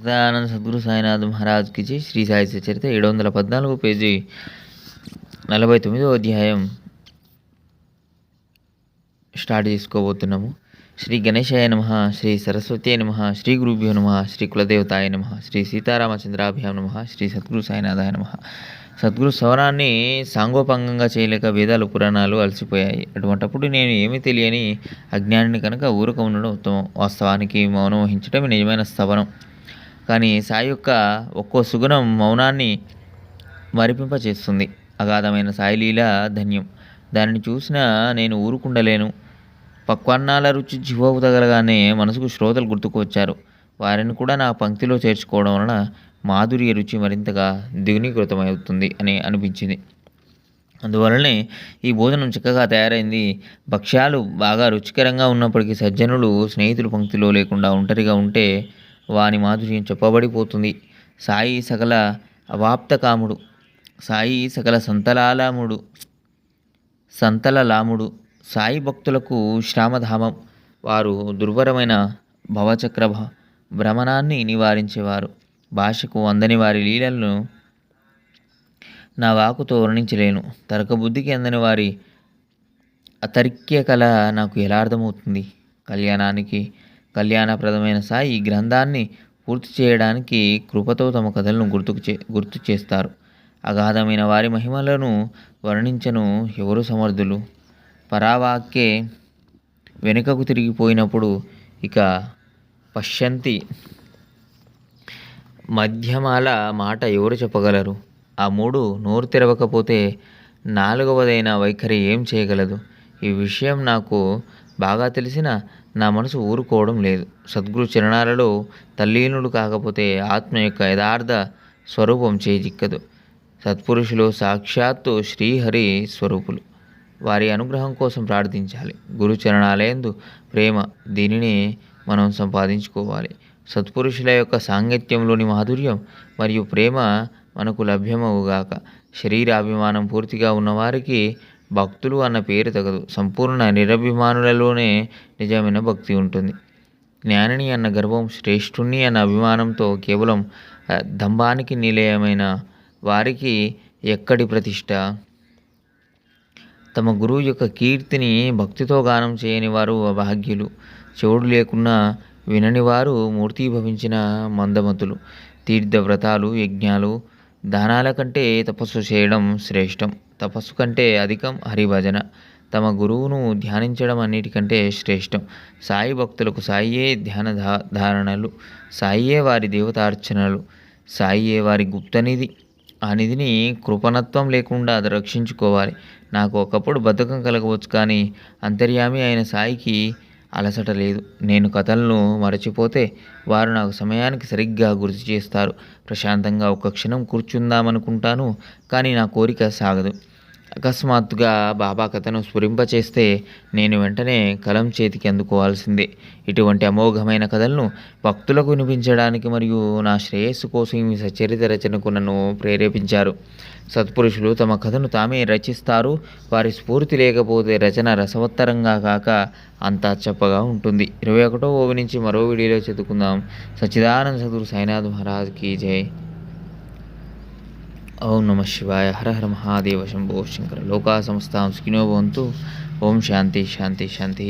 సచిదానంద సద్గురు సాయినాథ్ మహారాజ్కి జై. శ్రీ సాయి సచరిత 714 పేజీ 49వ అధ్యాయం స్టార్ట్ చేసుకోబోతున్నాము. శ్రీ గణేశాయ నమః, శ్రీ సరస్వతీ నమః, శ్రీ గురుభ్యో నమః, శ్రీ కులదేవతాయ నమః, శ్రీ సీతారామచంద్రాభ్యాం నమః, శ్రీ సద్గురు సాయినాథాయ నమః. సద్గురు శ్రవణాన్ని సాంగోపాంగంగా చేయలేక వేదాలు పురాణాలు అలసిపోయాయి. అటువంటప్పుడు నేను ఏమీ తెలియని అజ్ఞానిని కనుక ఊరక ఉండడం ఉత్తమం. వాస్తవానికి మౌనం వహించడం నిజమైన స్థవనం. కానీ సాయి యొక్క ఒక్కో సుగుణం మౌనాన్ని మరిపింపచేస్తుంది. అగాధమైన సాయి లీల ధన్యం. దానిని చూసినా నేను ఊరుకుండలేను. పక్వాన్నాల రుచి జిహ్వకు తగలగానే మనసుకు శ్రోతలు గుర్తుకు వచ్చారు. వారిని కూడా నా పంక్తిలో చేర్చుకోవడం వలన మాధుర్య రుచి మరింతగా ద్విగుణీకృతమవుతుంది అని అనిపించింది. అందువలనే ఈ భోజనం చక్కగా తయారైంది. భక్ష్యాలు బాగా రుచికరంగా ఉన్నప్పటికీ సజ్జనులు స్నేహితులు పంక్తిలో లేకుండా ఒంటరిగా ఉంటే వాని మాధుర్యం చెప్పబడిపోతుంది. సాయి సకల అవాప్తకాముడు, సాయి సకల సంతలలాముడు, సాయి భక్తులకు శ్రామధామం. వారు దుర్భరమైన భవచక్ర భ్రమణాన్ని నివారించేవారు. భాషకు అందని వారి లీలలను నా వాకుతో వర్ణించలేను. తర్కబుద్ధికి అందని వారి అతర్క్య కళ నాకు ఎలా అర్థమవుతుంది? కళ్యాణప్రదమైన సాయి ఈ గ్రంథాన్ని పూర్తి చేయడానికి కృపతో తమ కథలను గుర్తు చేస్తారు. అగాధమైన వారి మహిమలను వర్ణించను ఎవరు సమర్థులు? పరావాక్యే వెనుకకు తిరిగిపోయినప్పుడు ఇక పశ్యంతి మధ్యమాల మాట ఎవరు చెప్పగలరు? ఆ మూడు నోరు తెరవకపోతే నాలుగవదైన వైఖరి ఏం చేయగలదు? ఈ విషయం నాకు బాగా తెలిసిన నా మనసు ఊరుకోవడం లేదు. సద్గురు చరణాలలో తల్లీనుడు కాకపోతే ఆత్మ యొక్క యథార్థ స్వరూపం చేజిక్కదు. సత్పురుషులు సాక్షాత్తు శ్రీహరి స్వరూపులు. వారి అనుగ్రహం కోసం ప్రార్థించాలి. గురు చరణాలయందు ప్రేమ, దీనిని మనం సంపాదించుకోవాలి. సత్పురుషుల యొక్క సాంగత్యంలోని మాధుర్యం మరియు ప్రేమ మనకు లభ్యమవుగాక. శరీరాభిమానం పూర్తిగా ఉన్నవారికి భక్తులు అన్న పేరు తగదు. సంపూర్ణ నిరభిమానులలోనే నిజమైన భక్తి ఉంటుంది. జ్ఞానిని అన్న గర్వం, శ్రేష్ఠుణ్ణి అన్న అభిమానంతో కేవలం దంభానికి నిలయమైన వారికి ఎక్కడి ప్రతిష్ట? తమ గురువు యొక్క కీర్తిని భక్తితో గానం చేయని వారు అభాగ్యులు. చెవుడు లేకున్నా వినని వారు మూర్తీభవించిన మందమతులు. తీర్థవ్రతాలు, యజ్ఞాలు, దానాల కంటే తపస్సు చేయడం శ్రేష్టం. తపస్సు కంటే అధికం హరిభజన. తమ గురువును ధ్యానించడం అన్నిటికంటే శ్రేష్టం. సాయి భక్తులకు సాయియే ధ్యాన ధారణలు, సాయియే వారి దేవతార్చనలు, సాయియే వారి గుప్తనిధి. ఆ నిధిని కృపణత్వం లేకుండా అది రక్షించుకోవాలి. నాకు ఒకప్పుడు బద్ధకం కలగవచ్చు, కానీ అంతర్యామి అయిన సాయికి అలసట లేదు. నేను కథలను మరచిపోతే వారు నాకు సమయానికి సరిగ్గా గుర్తు చేస్తారు. ప్రశాంతంగా ఒక్క క్షణం కూర్చుందామనుకుంటాను, కానీ నా కోరిక సాగదు. అకస్మాత్తుగా బాబా కథను స్ఫురింపచేస్తే నేను వెంటనే కలం చేతికి అందుకోవాల్సిందే. ఇటువంటి అమోఘమైన కథలను భక్తులకు వినిపించడానికి మరియు నా శ్రేయస్సు కోసం ఈ సచరిత రచనకు నన్ను ప్రేరేపించారు. సత్పురుషులు తమ కథను తామే రచిస్తారు. వారి స్ఫూర్తి లేకపోతే రచన రసవత్తరంగా కాక అంతా చెప్పగా ఉంటుంది. 21వ ఓవి నుంచి మరో వీడియోలో చదువుకుందాం. సచ్చిదానంద సద్గురు సాయినాథ్ మహారాజ్కి జై. ఓం నమః శివాయ. హర హర మహాదేవ శంభో శంకర. లోకా సమస్తాం సుఖినో భవంతు. ఓం శాంతి శాంతి శాంతి.